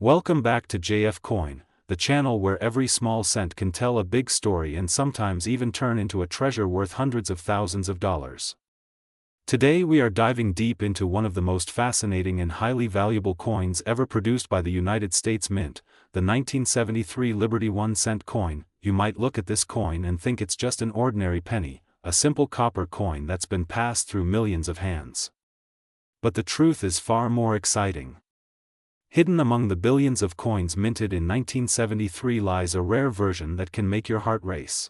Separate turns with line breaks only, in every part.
Welcome back to JF Coin, the channel where every small cent can tell a big story and sometimes even turn into a treasure worth hundreds of thousands of dollars. Today we are diving deep into one of the most fascinating and highly valuable coins ever produced by the United States Mint, the 1973 Liberty 1-cent coin. You might look at this coin and think it's just an ordinary penny, a simple copper coin that's been passed through millions of hands. But the truth is far more exciting. Hidden among the billions of coins minted in 1973 lies a rare version that can make your heart race.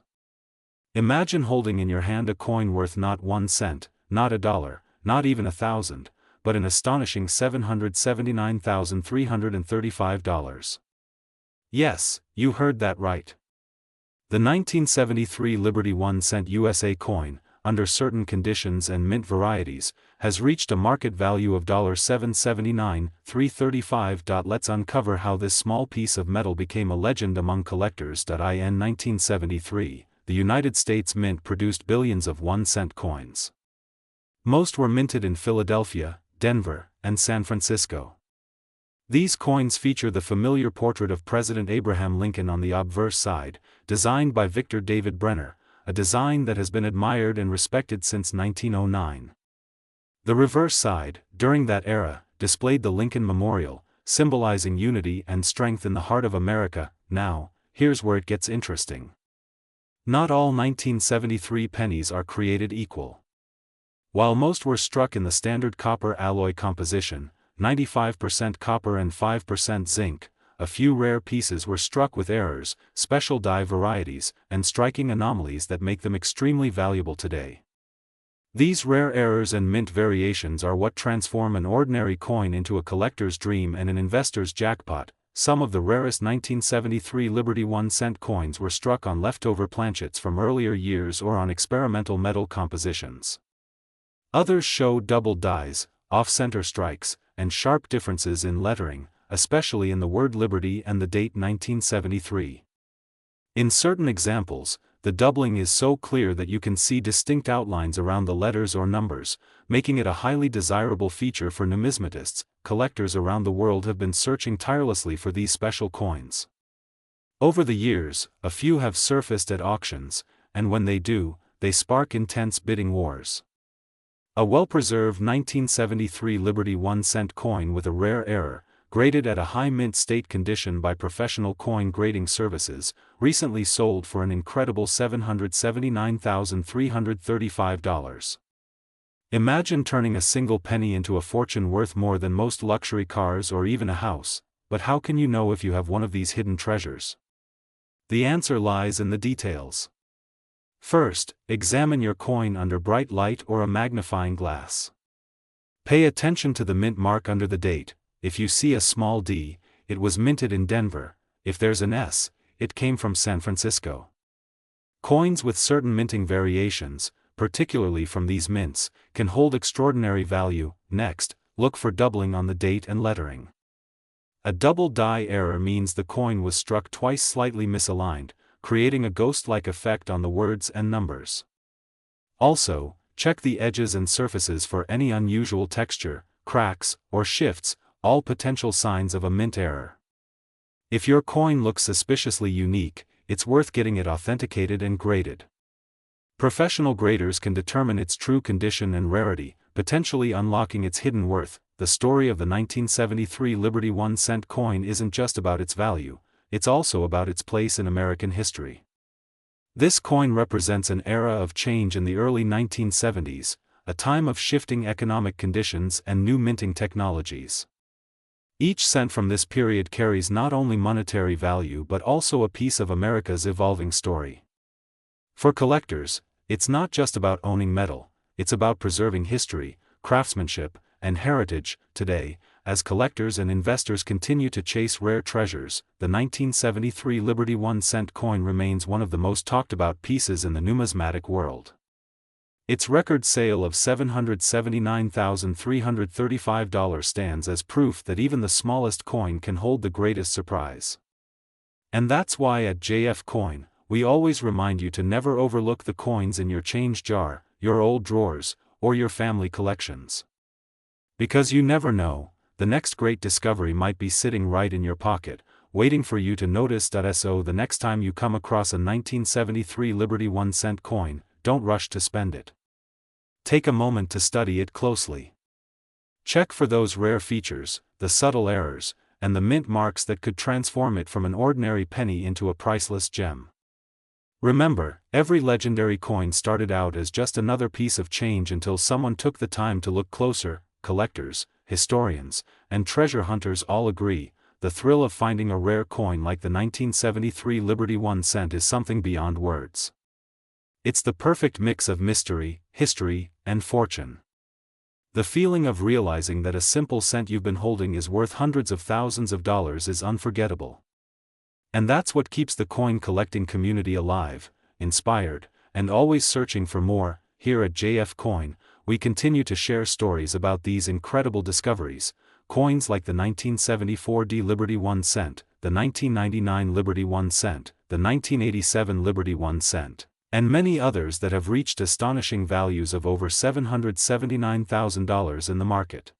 Imagine holding in your hand a coin worth not 1 cent, not $1, not even 1,000, but an astonishing $779,335. Yes, you heard that right. The 1973 Liberty 1-cent USA coin, under certain conditions and mint varieties, has reached a market value of $779,335. Let's uncover how this small piece of metal became a legend among collectors. In 1973, the United States Mint produced billions of 1-cent coins. Most were minted in Philadelphia, Denver, and San Francisco. These coins feature the familiar portrait of President Abraham Lincoln on the obverse side, designed by Victor David Brenner, a design that has been admired and respected since 1909. The reverse side, during that era, displayed the Lincoln Memorial, symbolizing unity and strength in the heart of America. Now, here's where it gets interesting. Not all 1973 pennies are created equal. While most were struck in the standard copper alloy composition, 95% copper and 5% zinc, a few rare pieces were struck with errors, special die varieties, and striking anomalies that make them extremely valuable today. These rare errors and mint variations are what transform an ordinary coin into a collector's dream and an investor's jackpot. Some of the rarest 1973 Liberty 1-cent coins were struck on leftover planchets from earlier years or on experimental metal compositions. Others show double dies, off-center strikes, and sharp differences in lettering, especially in the word Liberty and the date 1973. In certain examples, the doubling is so clear that you can see distinct outlines around the letters or numbers, making it a highly desirable feature for numismatists. Collectors around the world have been searching tirelessly for these special coins. Over the years, a few have surfaced at auctions, and when they do, they spark intense bidding wars. A well-preserved 1973 Liberty 1-cent coin with a rare error, graded at a high mint state condition by professional coin grading services, recently sold for an incredible $779,335. Imagine turning a single penny into a fortune worth more than most luxury cars or even a house, but how can you know if you have one of these hidden treasures? The answer lies in the details. First, examine your coin under bright light or a magnifying glass. Pay attention to the mint mark under the date. If you see a small D, it was minted in Denver. If there's an S, it came from San Francisco. Coins with certain minting variations, particularly from these mints, can hold extraordinary value. Next, look for doubling on the date and lettering. A double die error means the coin was struck twice slightly misaligned, creating a ghost-like effect on the words and numbers. Also, check the edges and surfaces for any unusual texture, cracks, or shifts, all potential signs of a mint error. If your coin looks suspiciously unique, it's worth getting it authenticated and graded. Professional graders can determine its true condition and rarity, potentially unlocking its hidden worth. The story of the 1973 Liberty 1-cent coin isn't just about its value, it's also about its place in American history. This coin represents an era of change in the early 1970s, a time of shifting economic conditions and new minting technologies. Each cent from this period carries not only monetary value but also a piece of America's evolving story. For collectors, it's not just about owning metal, it's about preserving history, craftsmanship, and heritage. Today, as collectors and investors continue to chase rare treasures, the 1973 Liberty 1-cent coin remains one of the most talked about pieces in the numismatic world. Its record sale of $779,335 stands as proof that even the smallest coin can hold the greatest surprise. And that's why at JF Coin, we always remind you to never overlook the coins in your change jar, your old drawers, or your family collections. Because you never know, the next great discovery might be sitting right in your pocket, waiting for you to notice. So the next time you come across a 1973 Liberty 1-cent coin, don't rush to spend it. Take a moment to study it closely. Check for those rare features, the subtle errors, and the mint marks that could transform it from an ordinary penny into a priceless gem. Remember, every legendary coin started out as just another piece of change until someone took the time to look closer. Collectors, historians, and treasure hunters all agree, the thrill of finding a rare coin like the 1973 Liberty 1 cent is something beyond words. It's the perfect mix of mystery, history, and fortune. The feeling of realizing that a simple cent you've been holding is worth hundreds of thousands of dollars is unforgettable. And that's what keeps the coin collecting community alive, inspired, and always searching for more. Here at JF Coin, we continue to share stories about these incredible discoveries, coins like the 1974 Liberty 1 cent, the 1999 Liberty 1 cent, the 1987 Liberty 1 cent, and many others that have reached astonishing values of over $779,000 in the market.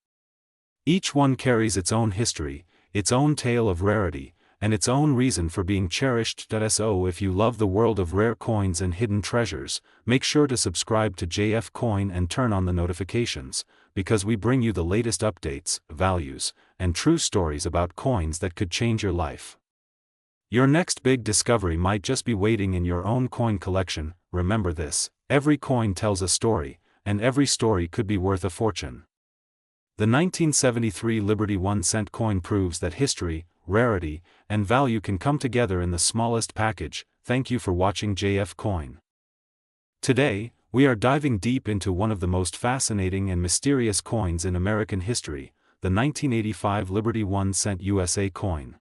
Each one carries its own history, its own tale of rarity, and its own reason for being cherished. So if you love the world of rare coins and hidden treasures, make sure to subscribe to JF Coin and turn on the notifications, because we bring you the latest updates, values, and true stories about coins that could change your life. Your next big discovery might just be waiting in your own coin collection. Remember this, every coin tells a story, and every story could be worth a fortune. The 1973 Liberty 1 cent coin proves that history, rarity, and value can come together in the smallest package. Thank you for watching JF Coin. Today, we are diving deep into one of the most fascinating and mysterious coins in American history, the 1985 Liberty 1 cent USA coin.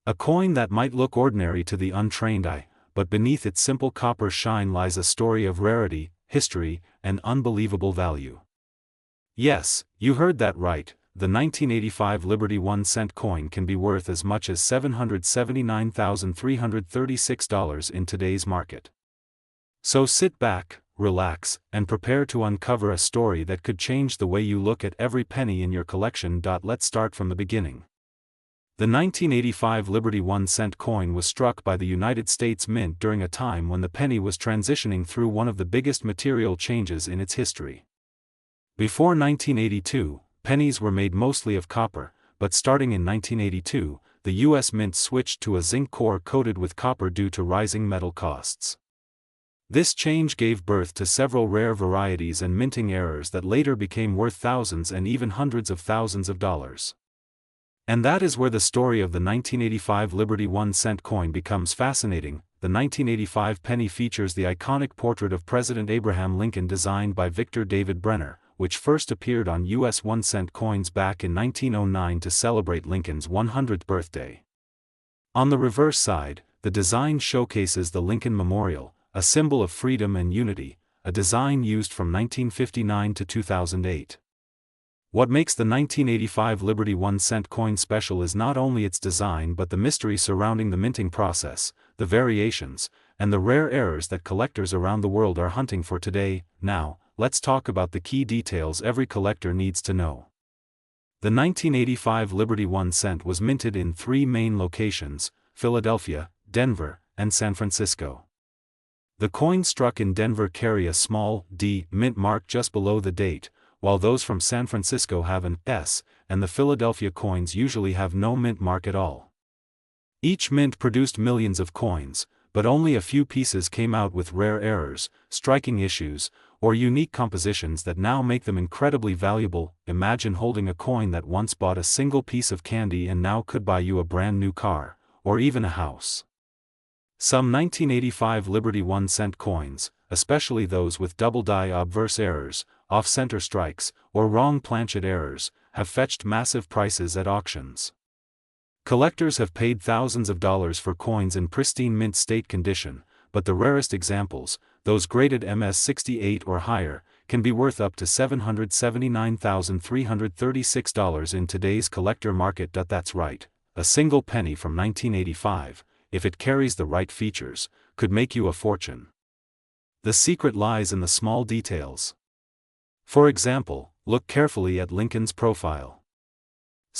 A coin that might look ordinary to the untrained eye, but beneath its simple copper shine lies a story of rarity, history, and unbelievable value. Yes, you heard that right. The 1985 Liberty 1 cent coin can be worth as much as $779,336 in today's market. So sit back, relax, and prepare to uncover a story that could change the way you look at every penny in your collection. Let's start from the beginning. The 1985 Liberty 1 cent coin was struck by the United States Mint during a time when the penny was transitioning through one of the biggest material changes in its history. Before 1982, pennies were made mostly of copper, but starting in 1982, the U.S. Mint switched to a zinc core coated with copper due to rising metal costs. This change gave birth to several rare varieties and minting errors that later became worth thousands and even hundreds of thousands of dollars. And that is where the story of the 1985 Liberty 1 cent coin becomes fascinating. The 1985 penny features the iconic portrait of President Abraham Lincoln designed by Victor David Brenner, which first appeared on U.S. 1 cent coins back in 1909 to celebrate Lincoln's 100th birthday. On the reverse side, the design showcases the Lincoln Memorial, a symbol of freedom and unity, a design used from 1959 to 2008. What makes the 1985 Liberty 1 cent coin special is not only its design but the mystery surrounding the minting process, the variations, and the rare errors that collectors around the world are hunting for today. Now, let's talk about the key details every collector needs to know. The 1985 Liberty 1 cent was minted in three main locations: Philadelphia, Denver, and San Francisco. The coins struck in Denver carry a small D mint mark just below the date, while those from San Francisco have an S, and the Philadelphia coins usually have no mint mark at all. Each mint produced millions of coins, but only a few pieces came out with rare errors, striking issues, or unique compositions that now make them incredibly valuable. Imagine holding a coin that once bought a single piece of candy and now could buy you a brand new car, or even a house. Some 1985 Liberty 1 cent coins, especially those with double die obverse errors, off-center strikes, or wrong planchet errors, have fetched massive prices at auctions. Collectors have paid thousands of dollars for coins in pristine mint state condition, but the rarest examples, those graded MS-68 or higher, can be worth up to $779,336 in today's collector market. That's right, a single penny from 1985, if it carries the right features, could make you a fortune. The secret lies in the small details. For example, look carefully at Lincoln's profile.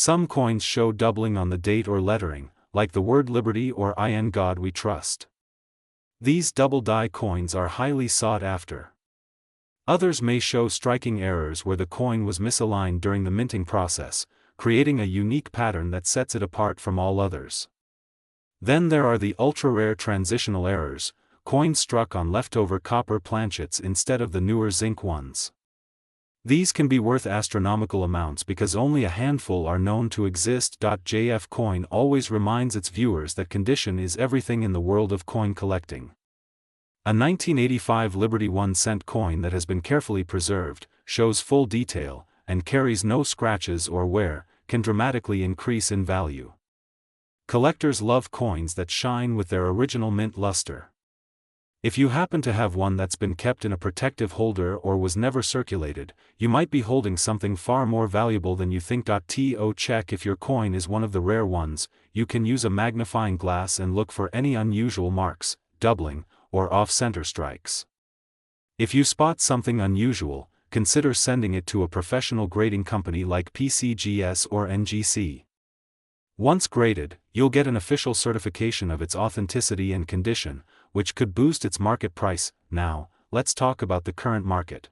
Some coins show doubling on the date or lettering, like the word Liberty or In God We Trust. These double die coins are highly sought after. Others may show striking errors where the coin was misaligned during the minting process, creating a unique pattern that sets it apart from all others. Then there are the ultra-rare transitional errors, coins struck on leftover copper planchets instead of the newer zinc ones. These can be worth astronomical amounts because only a handful are known to exist. JF Coin always reminds its viewers that condition is everything in the world of coin collecting. A 1985 Liberty 1-cent coin that has been carefully preserved, shows full detail, and carries no scratches or wear, can dramatically increase in value. Collectors love coins that shine with their original mint luster. If you happen to have one that's been kept in a protective holder or was never circulated, you might be holding something far more valuable than you think. To check if your coin is one of the rare ones, you can use a magnifying glass and look for any unusual marks, doubling, or off-center strikes. If you spot something unusual, consider sending it to a professional grading company like PCGS or NGC. Once graded, you'll get an official certification of its authenticity and condition, which could boost its market price. Now, let's talk about the current market.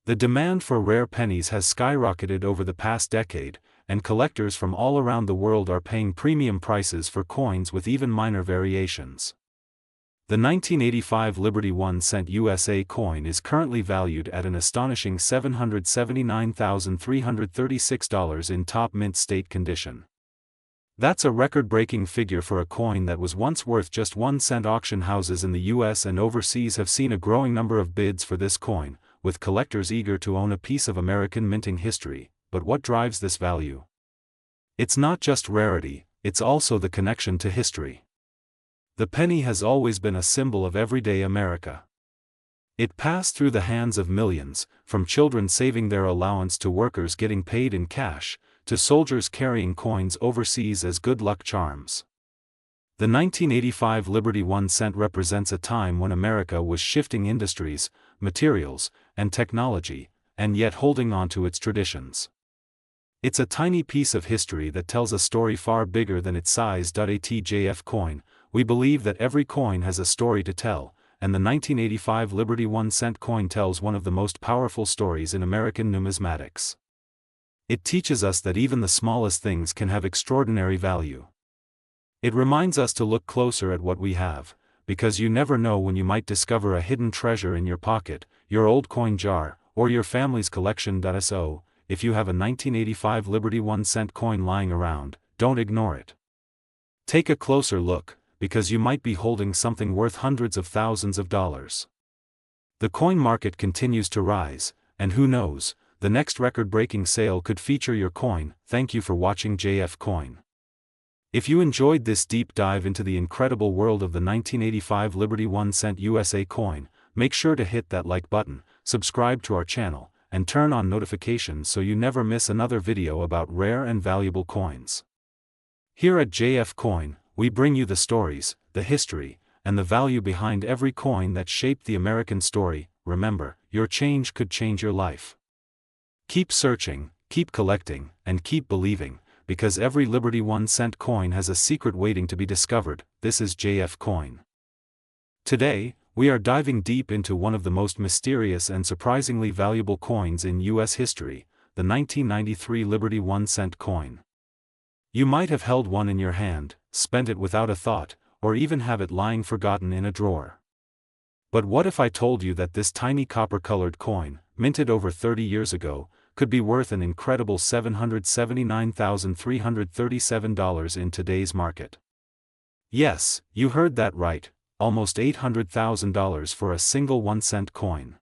The demand for rare pennies has skyrocketed over the past decade, and collectors from all around the world are paying premium prices for coins with even minor variations. The 1985 Liberty 1-cent USA coin is currently valued at an astonishing $779,336 in top mint state condition. That's a record-breaking figure for a coin that was once worth just 1 cent. Auction houses in the US and overseas have seen a growing number of bids for this coin, with collectors eager to own a piece of American minting history. But what drives this value? It's not just rarity, it's also the connection to history. The penny has always been a symbol of everyday America. It passed through the hands of millions, from children saving their allowance to workers getting paid in cash, to soldiers carrying coins overseas as good luck charms. The 1985 Liberty 1-cent represents a time when America was shifting industries, materials, and technology, and yet holding on to its traditions. It's a tiny piece of history that tells a story far bigger than its size. ATJF coin, we believe that every coin has a story to tell, and the 1985 Liberty 1-cent coin tells one of the most powerful stories in American numismatics. It teaches us that even the smallest things can have extraordinary value. It reminds us to look closer at what we have, because you never know when you might discover a hidden treasure in your pocket, your old coin jar, or your family's collection. So, if you have a 1985 Liberty 1-cent coin lying around, don't ignore it. Take a closer look, because you might be holding something worth hundreds of thousands of dollars. The coin market continues to rise, and who knows, the next record-breaking sale could feature your coin. Thank you for watching JF Coin. If you enjoyed this deep dive into the incredible world of the 1985 Liberty 1-cent USA coin, make sure to hit that like button, subscribe to our channel, and turn on notifications so you never miss another video about rare and valuable coins. Here at JF Coin, we bring you the stories, the history, and the value behind every coin that shaped the American story. Remember, your change could change your life. Keep searching, keep collecting, and keep believing, because every Liberty 1-cent coin has a secret waiting to be discovered. This is JF Coin. Today, we are diving deep into one of the most mysterious and surprisingly valuable coins in U.S. history, the 1993 Liberty 1-cent coin. You might have held one in your hand, spent it without a thought, or even have it lying forgotten in a drawer. But what if I told you that this tiny copper-colored coin, minted over 30 years ago, could be worth an incredible $779,337 in today's market? Yes, you heard that right, almost $800,000 for a single 1-cent coin.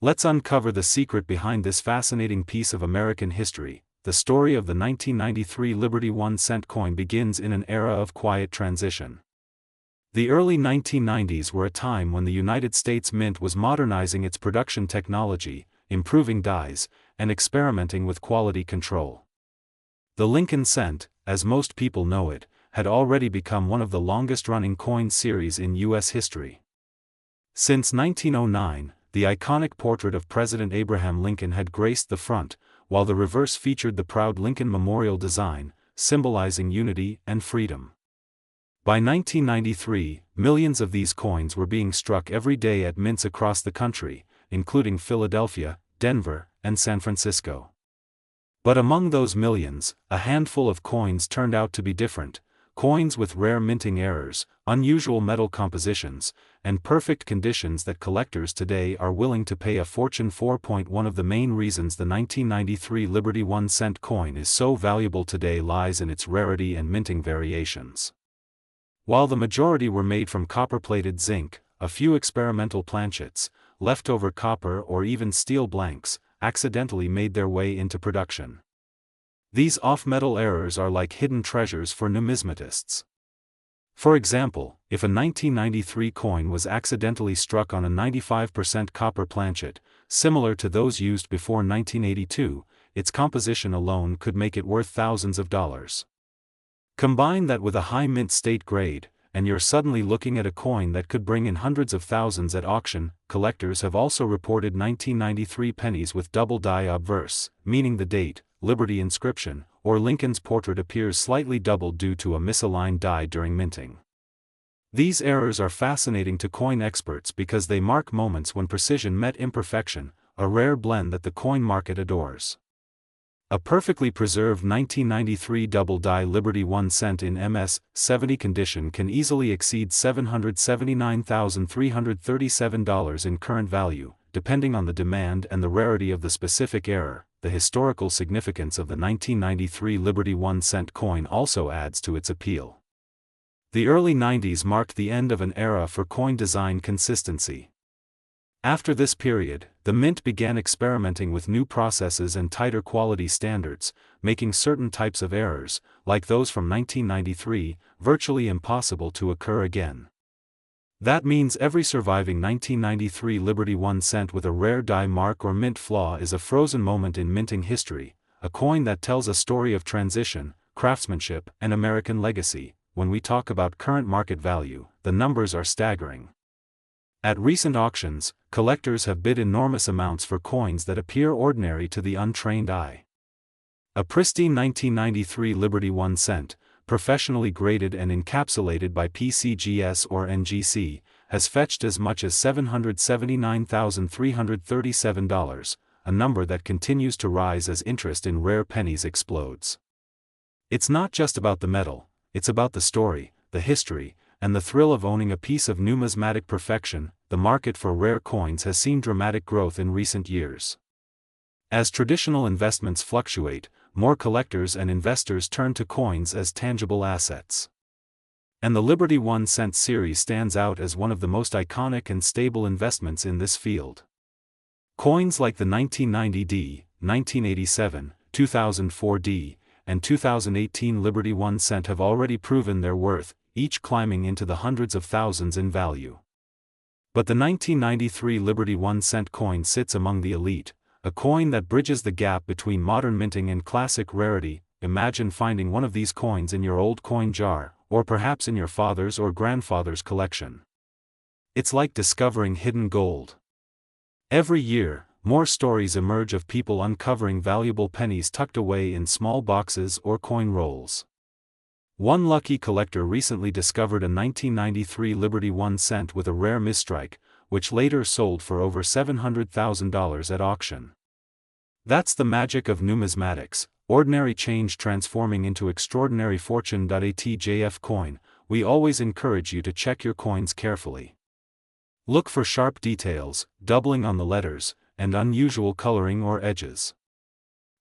Let's uncover the secret behind this fascinating piece of American history. The story of the 1993 Liberty 1-cent coin begins in an era of quiet transition. The early 1990s were a time when the United States Mint was modernizing its production technology, improving dies, and experimenting with quality control. The Lincoln cent, as most people know it, had already become one of the longest-running coin series in U.S. history. Since 1909, the iconic portrait of President Abraham Lincoln had graced the front, while the reverse featured the proud Lincoln Memorial design, symbolizing unity and freedom. By 1993, millions of these coins were being struck every day at mints across the country, including Philadelphia, Denver, and San Francisco. But among those millions, a handful of coins turned out to be different, coins with rare minting errors, unusual metal compositions, and perfect conditions that collectors today are willing to pay a fortune for. One of the main reasons the 1993 Liberty 1-cent coin is so valuable today lies in its rarity and minting variations. While the majority were made from copper-plated zinc, a few experimental planchets, leftover copper or even steel blanks, accidentally made their way into production. These off-metal errors are like hidden treasures for numismatists. For example, if a 1993 coin was accidentally struck on a 95% copper planchet, similar to those used before 1982, its composition alone could make it worth thousands of dollars. Combine that with a high mint state grade, and you're suddenly looking at a coin that could bring in hundreds of thousands at auction. Collectors have also reported 1993 pennies with double die obverse, meaning the date, Liberty inscription, or Lincoln's portrait appears slightly doubled due to a misaligned die during minting. These errors are fascinating to coin experts because they mark moments when precision met imperfection, a rare blend that the coin market adores. A perfectly preserved 1993 double-die Liberty 1-cent in MS-70 condition can easily exceed $779,337 in current value, depending on the demand and the rarity of the specific error. The historical significance of the 1993 Liberty 1-cent coin also adds to its appeal. The early 90s marked the end of an era for coin design consistency. After this period, the mint began experimenting with new processes and tighter quality standards, making certain types of errors, like those from 1993, virtually impossible to occur again. That means every surviving 1993 Liberty 1-cent with a rare die mark or mint flaw is a frozen moment in minting history, a coin that tells a story of transition, craftsmanship, and American legacy. When we talk about current market value, the numbers are staggering. At recent auctions, collectors have bid enormous amounts for coins that appear ordinary to the untrained eye. A pristine 1993 Liberty 1-cent, professionally graded and encapsulated by PCGS or NGC, has fetched as much as $779,337, a number that continues to rise as interest in rare pennies explodes. It's not just about the metal, it's about the story, the history, and the thrill of owning a piece of numismatic perfection. The market for rare coins has seen dramatic growth in recent years. As traditional investments fluctuate, more collectors and investors turn to coins as tangible assets. And the Liberty 1-cent series stands out as one of the most iconic and stable investments in this field. Coins like the 1990D, 1987, 2004D, and 2018 Liberty 1-cent have already proven their worth, each climbing into the hundreds of thousands in value. But the 1993 Liberty 1-cent coin sits among the elite, a coin that bridges the gap between modern minting and classic rarity. Imagine finding one of these coins in your old coin jar, or perhaps in your father's or grandfather's collection. It's like discovering hidden gold. Every year, more stories emerge of people uncovering valuable pennies tucked away in small boxes or coin rolls. One lucky collector recently discovered a 1993 Liberty 1-cent with a rare misstrike, which later sold for over $700,000 at auction. That's the magic of numismatics, ordinary change transforming into extraordinary fortune. ATJF coin, we always encourage you to check your coins carefully. Look for sharp details, doubling on the letters, and unusual coloring or edges.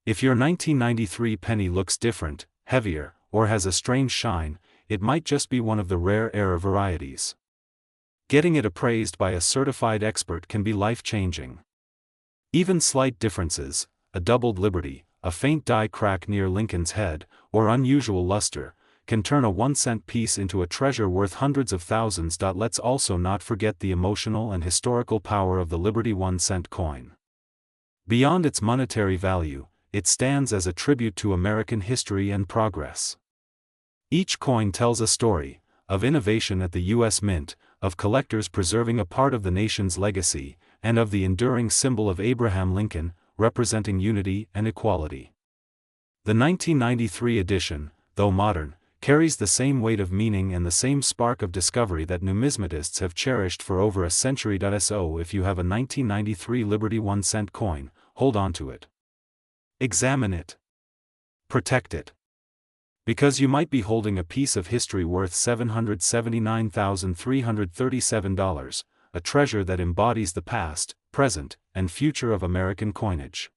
If your 1993 penny looks different, heavier, or has a strange shine, it might just be one of the rare error varieties. Getting it appraised by a certified expert can be life-changing. Even slight differences, a doubled Liberty, a faint die crack near Lincoln's head, or unusual luster, can turn a 1-cent piece into a treasure worth hundreds of thousands. Let's also not forget the emotional and historical power of the Liberty 1-cent coin. Beyond its monetary value, it stands as a tribute to American history and progress. Each coin tells a story, of innovation at the U.S. Mint, of collectors preserving a part of the nation's legacy, and of the enduring symbol of Abraham Lincoln, representing unity and equality. The 1993 edition, though modern, carries the same weight of meaning and the same spark of discovery that numismatists have cherished for over a century. So if you have a 1993 Liberty 1-cent coin, hold on to it. Examine it. Protect it. Because you might be holding a piece of history worth $779,337, a treasure that embodies the past, present, and future of American coinage.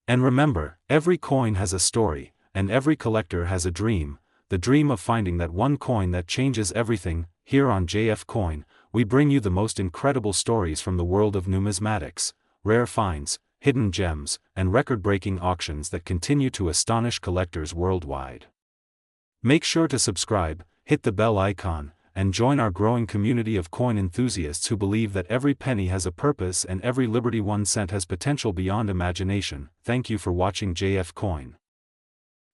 And remember, every coin has a story, and every collector has a dream, the dream of finding that one coin that changes everything. Here on JF Coin, we bring you the most incredible stories from the world of numismatics, rare finds, hidden gems, and record-breaking auctions that continue to astonish collectors worldwide. Make sure to subscribe, hit the bell icon, and join our growing community of coin enthusiasts who believe that every penny has a purpose and every Liberty 1 cent has potential beyond imagination. Thank you for watching JF Coin.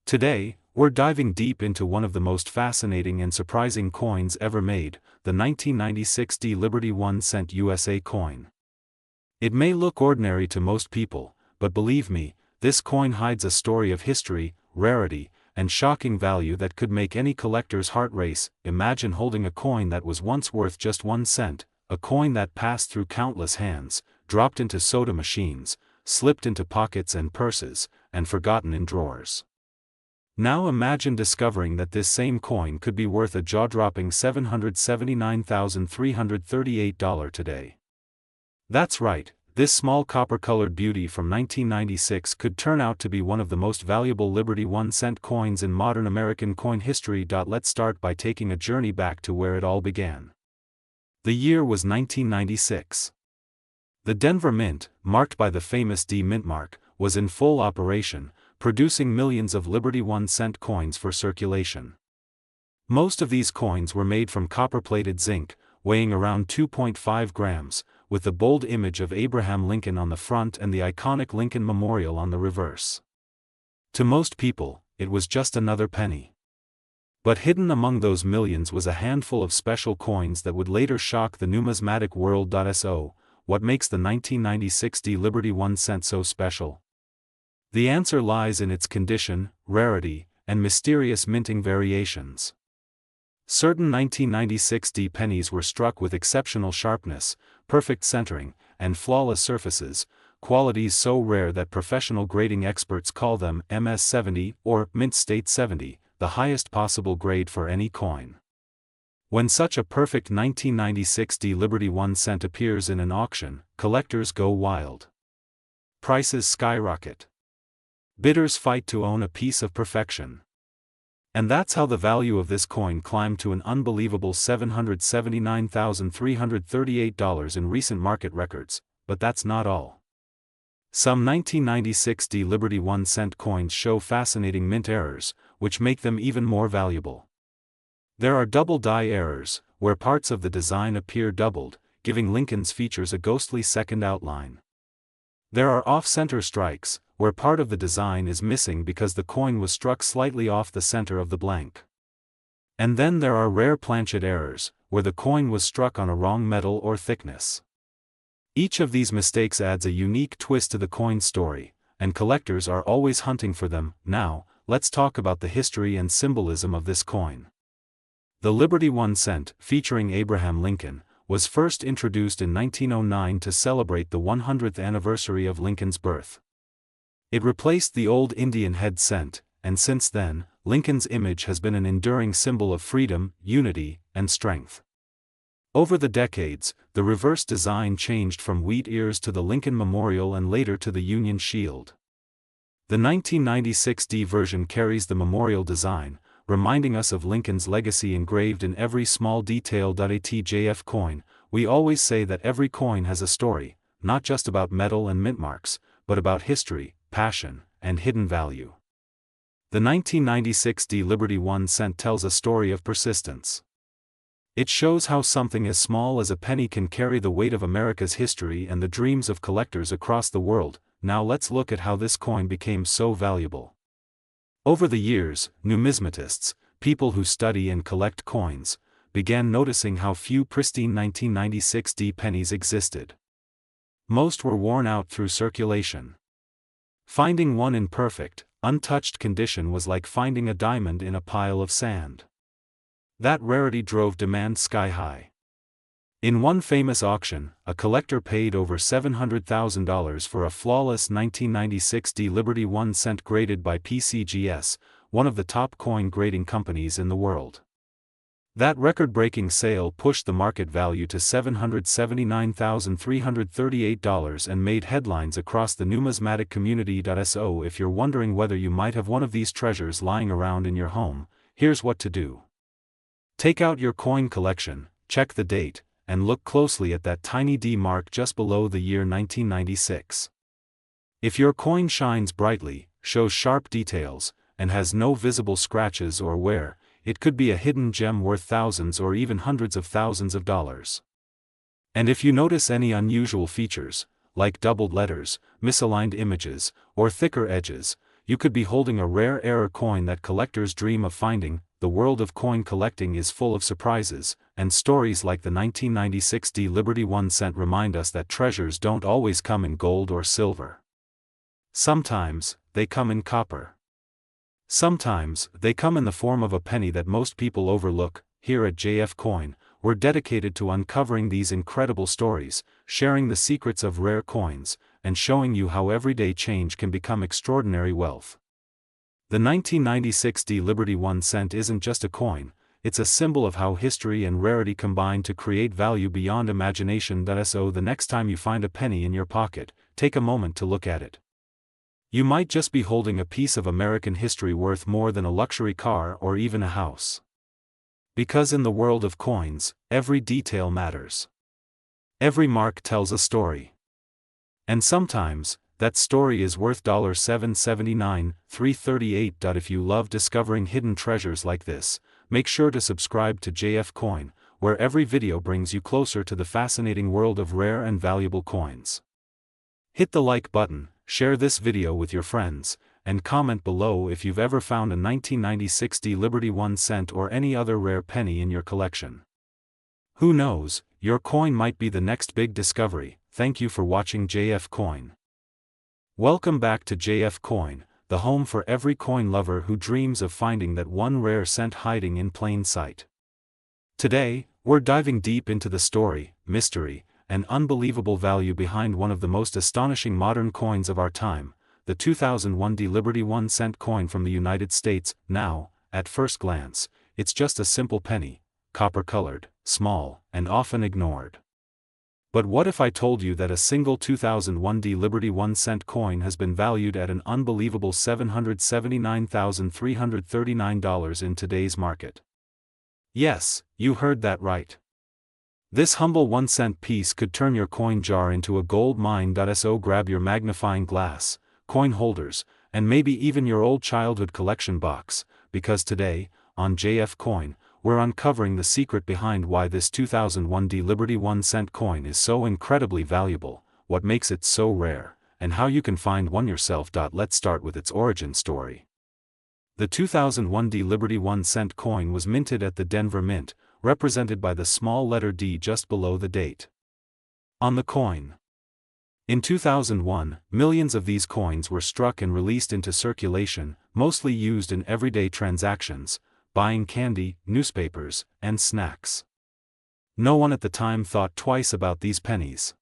Today, we're diving deep into one of the most fascinating and surprising coins ever made, the 1996 D Liberty 1 cent USA coin. It may look ordinary to most people, but believe me, this coin hides a story of history, rarity, and shocking value that could make any collector's heart race. Imagine holding a coin that was once worth just 1 cent, a coin that passed through countless hands, dropped into soda machines, slipped into pockets and purses, and forgotten in drawers. Now imagine discovering that this same coin could be worth a jaw-dropping $779,338 today. That's right, this small copper-colored beauty from 1996 could turn out to be one of the most valuable Liberty 1 cent coins in modern American coin history. Let's start by taking a journey back to where it all began. The year was 1996. The Denver Mint, marked by the famous D Mint mark, was in full operation, producing millions of Liberty 1 cent coins for circulation. Most of these coins were made from copper-plated zinc, weighing around 2.5 grams, with the bold image of Abraham Lincoln on the front and the iconic Lincoln Memorial on the reverse. To most people, it was just another penny. But hidden among those millions was a handful of special coins that would later shock the numismatic world. So, what makes the 1996 D Liberty 1 cent so special? The answer lies in its condition, rarity, and mysterious minting variations. Certain 1996 D pennies were struck with exceptional sharpness, perfect centering, and flawless surfaces, qualities so rare that professional grading experts call them MS-70 or Mint State 70, the highest possible grade for any coin. When such a perfect 1996 D Liberty 1 cent appears in an auction, collectors go wild. Prices skyrocket. Bidders fight to own a piece of perfection. And that's how the value of this coin climbed to an unbelievable $779,338 in recent market records. But that's not all. Some 1996 D Liberty 1 cent coins show fascinating mint errors, which make them even more valuable. There are double die errors, where parts of the design appear doubled, giving Lincoln's features a ghostly second outline. There are off-center strikes, where part of the design is missing because the coin was struck slightly off the center of the blank. And then there are rare planchet errors, where the coin was struck on a wrong metal or thickness. Each of these mistakes adds a unique twist to the coin's story, and collectors are always hunting for them. Now, let's talk about the history and symbolism of this coin. The Liberty 1 cent, featuring Abraham Lincoln, was first introduced in 1909 to celebrate the 100th anniversary of Lincoln's birth. It replaced the old Indian head cent, and since then, Lincoln's image has been an enduring symbol of freedom, unity, and strength. Over the decades, the reverse design changed from wheat ears to the Lincoln Memorial and later to the Union Shield. The 1996 D version carries the memorial design, reminding us of Lincoln's legacy engraved in every small detail. At JF Coin, we always say that every coin has a story, not just about metal and mint marks, but about history, passion, and hidden value. The 1996 D Liberty 1 cent tells a story of persistence. It shows how something as small as a penny can carry the weight of America's history and the dreams of collectors across the world. Now let's look at how this coin became so valuable. Over the years, numismatists, people who study and collect coins, began noticing how few pristine 1996 D pennies existed. Most were worn out through circulation. Finding one in perfect, untouched condition was like finding a diamond in a pile of sand. That rarity drove demand sky high. In one famous auction, a collector paid over $700,000 for a flawless 1996 D Liberty 1 cent graded by PCGS, one of the top coin grading companies in the world. That record-breaking sale pushed the market value to $779,338 and made headlines across the numismatic community. So if you're wondering whether you might have one of these treasures lying around in your home, here's what to do. Take out your coin collection, check the date, and look closely at that tiny D mark just below the year 1996. If your coin shines brightly, shows sharp details, and has no visible scratches or wear, it could be a hidden gem worth thousands or even hundreds of thousands of dollars. And if you notice any unusual features, like doubled letters, misaligned images, or thicker edges, you could be holding a rare error coin that collectors dream of finding. The world of coin collecting is full of surprises, and stories like the 1996 D Liberty 1 cent remind us that treasures don't always come in gold or silver. Sometimes, they come in copper. Sometimes, they come in the form of a penny that most people overlook. Here at JF Coin, we're dedicated to uncovering these incredible stories, sharing the secrets of rare coins, and showing you how everyday change can become extraordinary wealth. The 1996 D Liberty 1 cent isn't just a coin, it's a symbol of how history and rarity combine to create value beyond imagination. So the next time you find a penny in your pocket, take a moment to look at it. You might just be holding a piece of American history worth more than a luxury car or even a house. Because in the world of coins, every detail matters. Every mark tells a story. And sometimes, that story is worth $779,338. If you love discovering hidden treasures like this, make sure to subscribe to JF Coin, where every video brings you closer to the fascinating world of rare and valuable coins. Hit the like button, share this video with your friends, and comment below if you've ever found a 1996 D Liberty 1 cent or any other rare penny in your collection. Who knows, your coin might be the next big discovery. Thank you for watching JF Coin. Welcome back to JF Coin, the home for every coin lover who dreams of finding that one rare cent hiding in plain sight. Today, we're diving deep into the story, mystery, and unbelievable value behind one of the most astonishing modern coins of our time, the 2001 D Liberty 1 cent coin from the United States. Now, at first glance, it's just a simple penny, copper-colored, small, and often ignored. But what if I told you that a single 2001 D Liberty 1 cent coin has been valued at an unbelievable $779,339 in today's market? Yes, you heard that right. This humble 1 cent piece could turn your coin jar into a gold mine. So grab your magnifying glass, coin holders, and maybe even your old childhood collection box, because today, on JF Coin, we're uncovering the secret behind why this 2001 D Liberty 1 cent coin is so incredibly valuable, what makes it so rare, and how you can find one yourself. Let's start with its origin story. The 2001 D Liberty 1 cent coin was minted at the Denver Mint, represented by the small letter D just below the date on the coin. In 2001, millions of these coins were struck and released into circulation, mostly used in everyday transactions, buying candy, newspapers, and snacks. No one at the time thought twice about these pennies.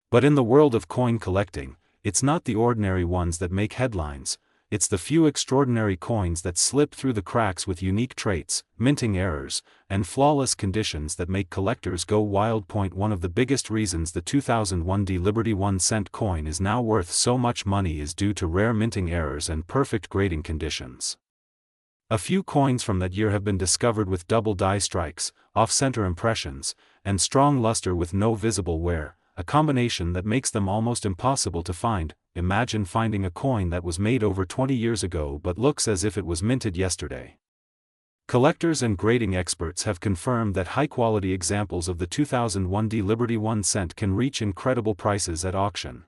But in the world of coin collecting, it's not the ordinary ones that make headlines, it's the few extraordinary coins that slip through the cracks with unique traits, minting errors, and flawless conditions that make collectors go wild. One of the biggest reasons the 2001 D Liberty 1 cent coin is now worth so much money is due to rare minting errors and perfect grading conditions. A few coins from that year have been discovered with double die strikes, off-center impressions, and strong luster with no visible wear, a combination that makes them almost impossible to find. Imagine finding a coin that was made over 20 years ago but looks as if it was minted yesterday. Collectors and grading experts have confirmed that high-quality examples of the 2001 D Liberty 1 cent can reach incredible prices at auction.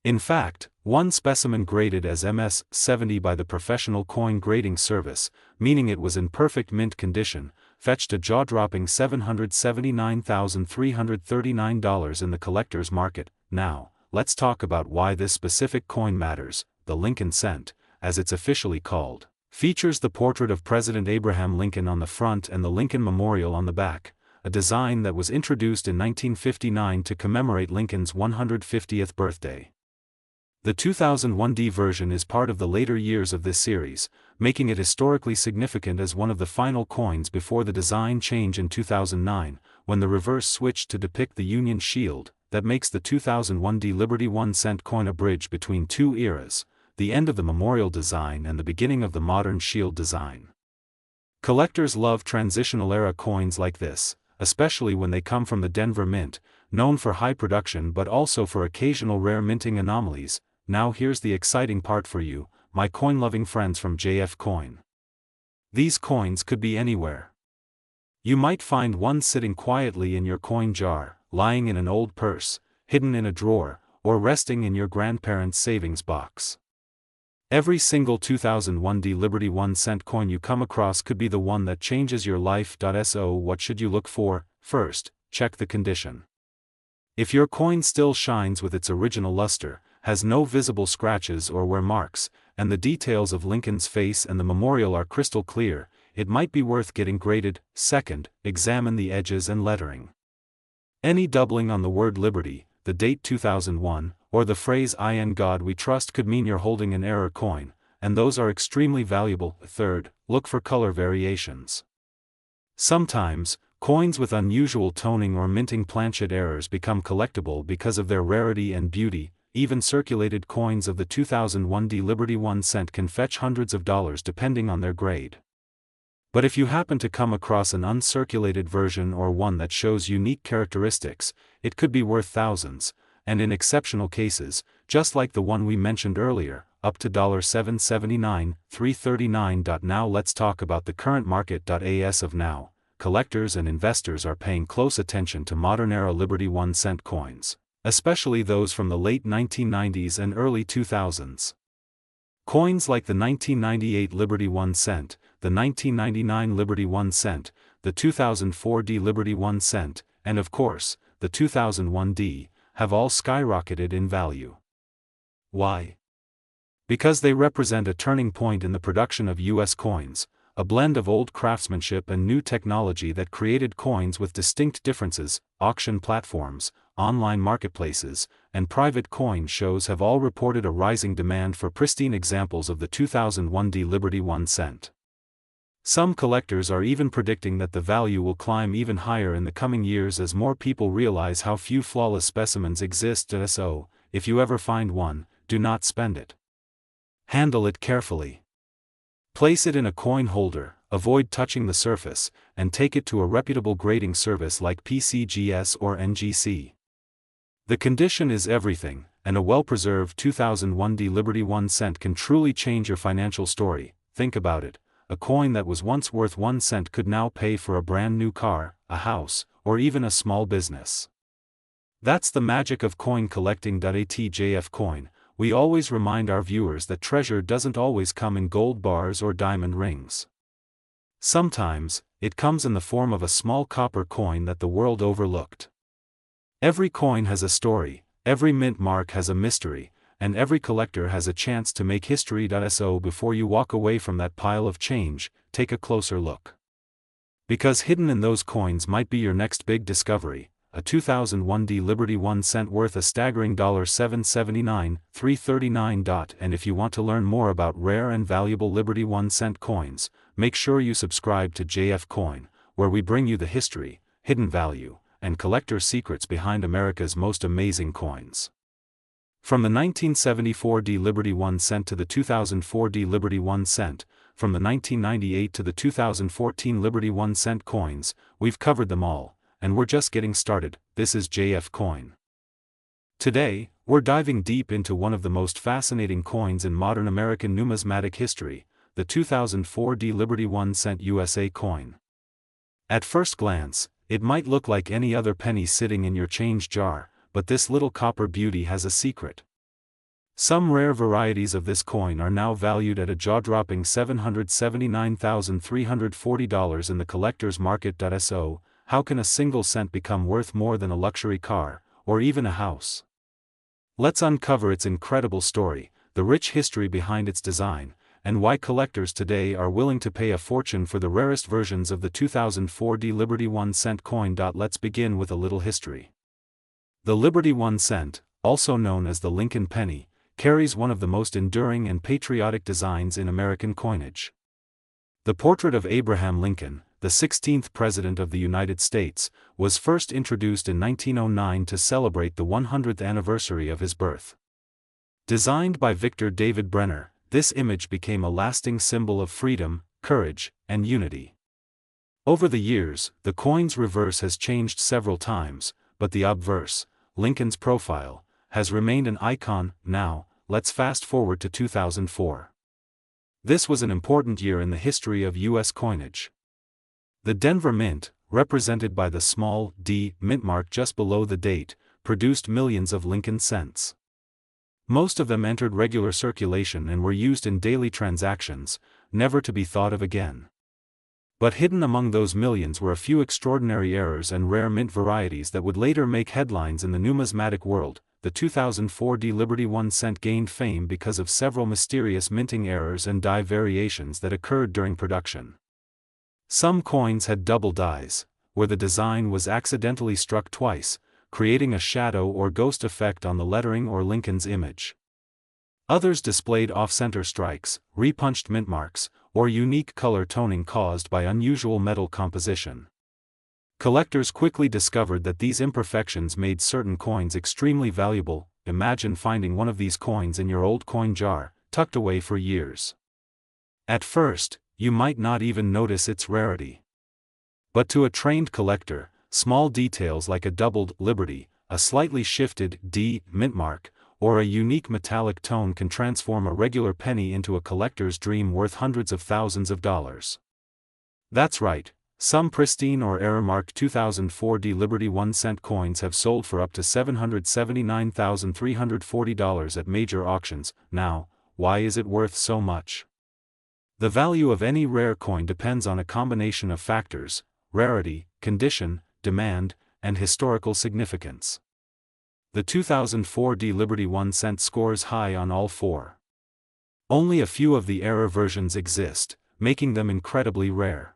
In fact, one specimen graded as MS-70 by the Professional Coin Grading Service, meaning it was in perfect mint condition, fetched a jaw-dropping $779,339 in the collector's market. Now, let's talk about why this specific coin matters. The Lincoln cent, as it's officially called, features the portrait of President Abraham Lincoln on the front and the Lincoln Memorial on the back, a design that was introduced in 1959 to commemorate Lincoln's 150th birthday. The 2001D version is part of the later years of this series, making it historically significant as one of the final coins before the design change in 2009, when the reverse switched to depict the Union shield, that makes the 2001D Liberty 1 cent coin a bridge between two eras, the end of the memorial design and the beginning of the modern shield design. Collectors love transitional-era coins like this, especially when they come from the Denver Mint, known for high production but also for occasional rare minting anomalies. Now here's the exciting part for you, my coin-loving friends from JF Coin. These coins could be anywhere. You might find one sitting quietly in your coin jar, lying in an old purse, hidden in a drawer, or resting in your grandparents' savings box. Every single 2001D Liberty 1 cent coin you come across could be the one that changes your life. So what should you look for? First, check the condition. If your coin still shines with its original luster, has no visible scratches or wear marks, and the details of Lincoln's face and the memorial are crystal clear, it might be worth getting graded. Second, examine the edges and lettering. Any doubling on the word Liberty, the date 2001, or the phrase "In God We Trust" could mean you're holding an error coin, and those are extremely valuable. Third, look for color variations. Sometimes, coins with unusual toning or minting planchet errors become collectible because of their rarity and beauty. Even circulated coins of the 2001D Liberty 1 cent can fetch hundreds of dollars depending on their grade. But if you happen to come across an uncirculated version or one that shows unique characteristics, it could be worth thousands, and in exceptional cases, just like the one we mentioned earlier, up to $779, $339. Now let's talk about the current market. As of now, collectors and investors are paying close attention to modern-era Liberty 1 cent coins, especially those from the late 1990s and early 2000s. Coins like the 1998 Liberty 1 cent, the 1999 Liberty 1 cent, the 2004D Liberty 1 cent, and of course, the 2001D, have all skyrocketed in value. Why? Because they represent a turning point in the production of U.S. coins, a blend of old craftsmanship and new technology that created coins with distinct differences. Auction platforms, online marketplaces, and private coin shows have all reported a rising demand for pristine examples of the 2001D Liberty 1 cent. Some collectors are even predicting that the value will climb even higher in the coming years as more people realize how few flawless specimens exist. So, if you ever find one, do not spend it. Handle it carefully. Place it in a coin holder, avoid touching the surface, and take it to a reputable grading service like PCGS or NGC. The condition is everything, and a well-preserved 2001D Liberty 1 cent can truly change your financial story. Think about it. A coin that was once worth 1 cent could now pay for a brand new car, a house, or even a small business. That's the magic of coin collecting. At JF Coin, we always remind our viewers that treasure doesn't always come in gold bars or diamond rings. Sometimes, it comes in the form of a small copper coin that the world overlooked. Every coin has a story, every mint mark has a mystery, and every collector has a chance to make history. So before you walk away from that pile of change, take a closer look. Because hidden in those coins might be your next big discovery, a 2001D Liberty 1 cent worth a staggering $779, $339. And if you want to learn more about rare and valuable Liberty 1 cent coins, make sure you subscribe to JF Coin, where we bring you the history, hidden value, and collector secrets behind America's most amazing coins. From the 1974D Liberty 1 cent to the 2004D Liberty 1 cent, from the 1998 to the 2014 Liberty 1 cent coins, we've covered them all, and we're just getting started. This is JF Coin. Today, we're diving deep into one of the most fascinating coins in modern American numismatic history, the 2004D Liberty 1 cent USA coin. At first glance, it might look like any other penny sitting in your change jar, but this little copper beauty has a secret. Some rare varieties of this coin are now valued at a jaw-dropping $779,340 in the collector's market. So, how can a single cent become worth more than a luxury car, or even a house? Let's uncover its incredible story, the rich history behind its design, and why collectors today are willing to pay a fortune for the rarest versions of the 2004 Liberty 1 cent coin. Let's begin with a little history. The Liberty 1 cent, also known as the Lincoln penny, carries one of the most enduring and patriotic designs in American coinage. The portrait of Abraham Lincoln, the 16th President of the United States, was first introduced in 1909 to celebrate the 100th anniversary of his birth. Designed by Victor David Brenner, this image became a lasting symbol of freedom, courage, and unity. Over the years, the coin's reverse has changed several times, but the obverse, Lincoln's profile, has remained an icon. Now, let's fast forward to 2004. This was an important year in the history of U.S. coinage. The Denver Mint, represented by the small d mint mark just below the date, produced millions of Lincoln cents. Most of them entered regular circulation and were used in daily transactions, never to be thought of again. But hidden among those millions were a few extraordinary errors and rare mint varieties that would later make headlines in the numismatic world. The 2004 Liberty 1 cent gained fame because of several mysterious minting errors and die variations that occurred during production. Some coins had double dies, where the design was accidentally struck twice, creating a shadow or ghost effect on the lettering or Lincoln's image. Others displayed off-center strikes, repunched mint marks, or unique color toning caused by unusual metal composition. Collectors quickly discovered that these imperfections made certain coins extremely valuable. Imagine finding one of these coins in your old coin jar, tucked away for years. At first, you might not even notice its rarity. But to a trained collector, small details like a doubled Liberty, a slightly shifted D mint mark, or a unique metallic tone can transform a regular penny into a collector's dream worth hundreds of thousands of dollars. That's right, some pristine or error-marked 2004 Liberty 1 cent coins have sold for up to $779,340 at major auctions. Now, why is it worth so much? The value of any rare coin depends on a combination of factors: rarity, condition, demand, and historical significance. The 2004 Liberty 1 cent scores high on all four. Only a few of the error versions exist, making them incredibly rare.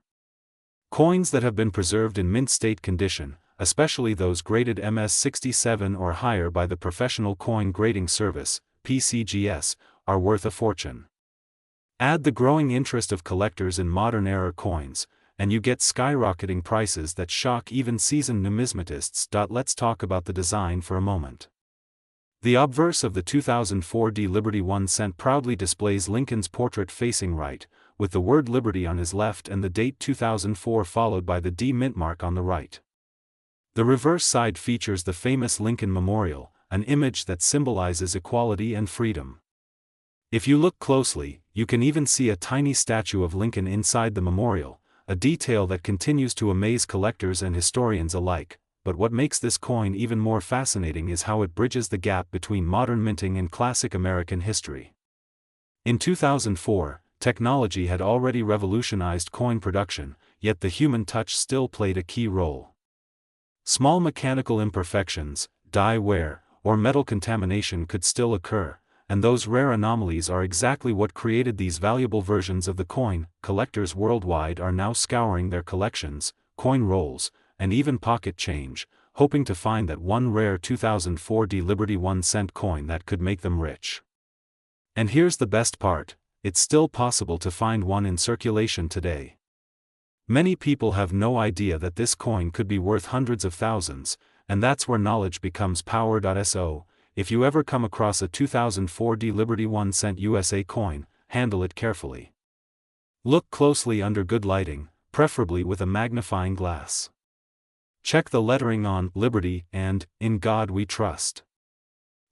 Coins that have been preserved in mint state condition, especially those graded MS67 or higher by the Professional Coin Grading Service, PCGS, are worth a fortune. Add the growing interest of collectors in modern error coins, and you get skyrocketing prices that shock even seasoned numismatists. Let's talk about the design for a moment. The obverse of the 2004 Liberty 1 cent proudly displays Lincoln's portrait facing right, with the word Liberty on his left and the date 2004 followed by the D mint mark on the right. The reverse side features the famous Lincoln Memorial, an image that symbolizes equality and freedom. If you look closely, you can even see a tiny statue of Lincoln inside the memorial, a detail that continues to amaze collectors and historians alike. But what makes this coin even more fascinating is how it bridges the gap between modern minting and classic American history. In 2004, technology had already revolutionized coin production, yet the human touch still played a key role. Small mechanical imperfections, die wear, or metal contamination could still occur, and those rare anomalies are exactly what created these valuable versions of the coin. Collectors worldwide are now scouring their collections, coin rolls, and even pocket change, hoping to find that one rare 2004 Liberty 1 cent coin that could make them rich. And here's the best part: it's still possible to find one in circulation today. Many people have no idea that this coin could be worth hundreds of thousands, and that's where knowledge becomes power. So, if you ever come across a 2004 Liberty 1 cent USA coin, handle it carefully. Look closely under good lighting, preferably with a magnifying glass. Check the lettering on Liberty and In God We Trust.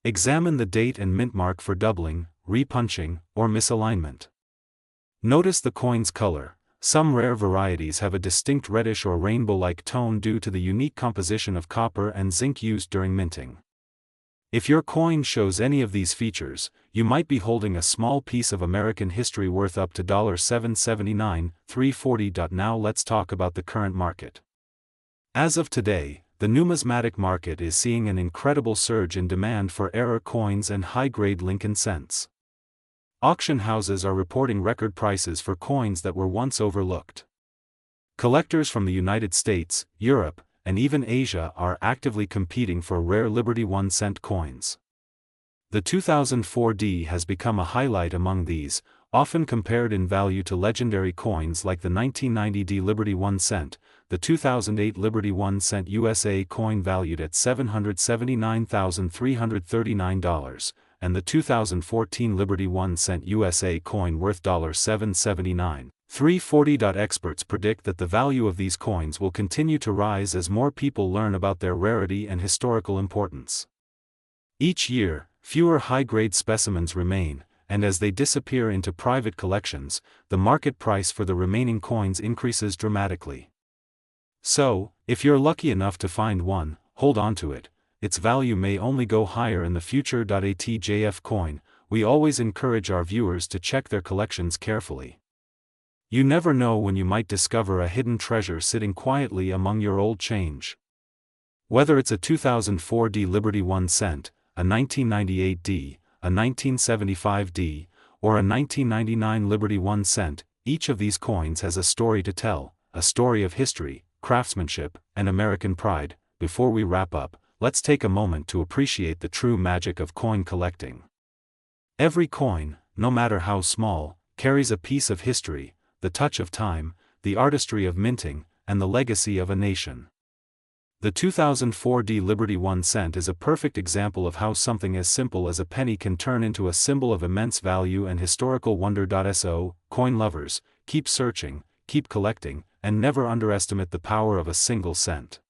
Examine the date and mint mark for doubling, repunching, or misalignment. Notice the coin's color. Some rare varieties have a distinct reddish or rainbow-like tone due to the unique composition of copper and zinc used during minting. If your coin shows any of these features, you might be holding a small piece of American history worth up to $779,340. Now let's talk about the current market. As of today, the numismatic market is seeing an incredible surge in demand for error coins and high-grade Lincoln cents. Auction houses are reporting record prices for coins that were once overlooked. Collectors from the United States, Europe, and even Asia are actively competing for rare Liberty 1-cent coins. The 2004 D has become a highlight among these, often compared in value to legendary coins like the 1990 D Liberty 1 cent, the 2008 Liberty 1 cent USA coin valued at $779,339, and the 2014 Liberty 1 cent USA coin worth $779,340. Experts predict that the value of these coins will continue to rise as more people learn about their rarity and historical importance. Each year, fewer high-grade specimens remain, and as they disappear into private collections, the market price for the remaining coins increases dramatically. So, if you're lucky enough to find one, hold on to it. Its value may only go higher in the future. At JF Coin, we always encourage our viewers to check their collections carefully. You never know when you might discover a hidden treasure sitting quietly among your old change. Whether it's a 2004 D Liberty 1 cent, a 1998 D, a 1975 D, or a 1999 Liberty 1 cent, each of these coins has a story to tell, a story of history, craftsmanship, and American pride. Before we wrap up, let's take a moment to appreciate the true magic of coin collecting. Every coin, no matter how small, carries a piece of history, the touch of time, the artistry of minting, and the legacy of a nation. The 2004 D Liberty 1 cent is a perfect example of how something as simple as a penny can turn into a symbol of immense value and historical wonder. So, coin lovers, keep searching, keep collecting, and never underestimate the power of a single cent.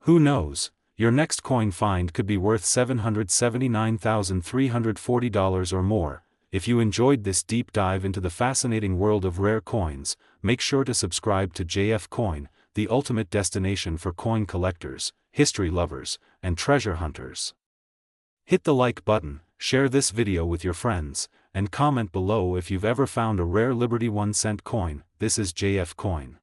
Who knows, your next coin find could be worth $779,340 or more. If you enjoyed this deep dive into the fascinating world of rare coins, make sure to subscribe to JF Coin, the ultimate destination for coin collectors, history lovers, and treasure hunters. Hit the like button, share this video with your friends, and comment below if you've ever found a rare Liberty 1 cent coin. This is JF Coin.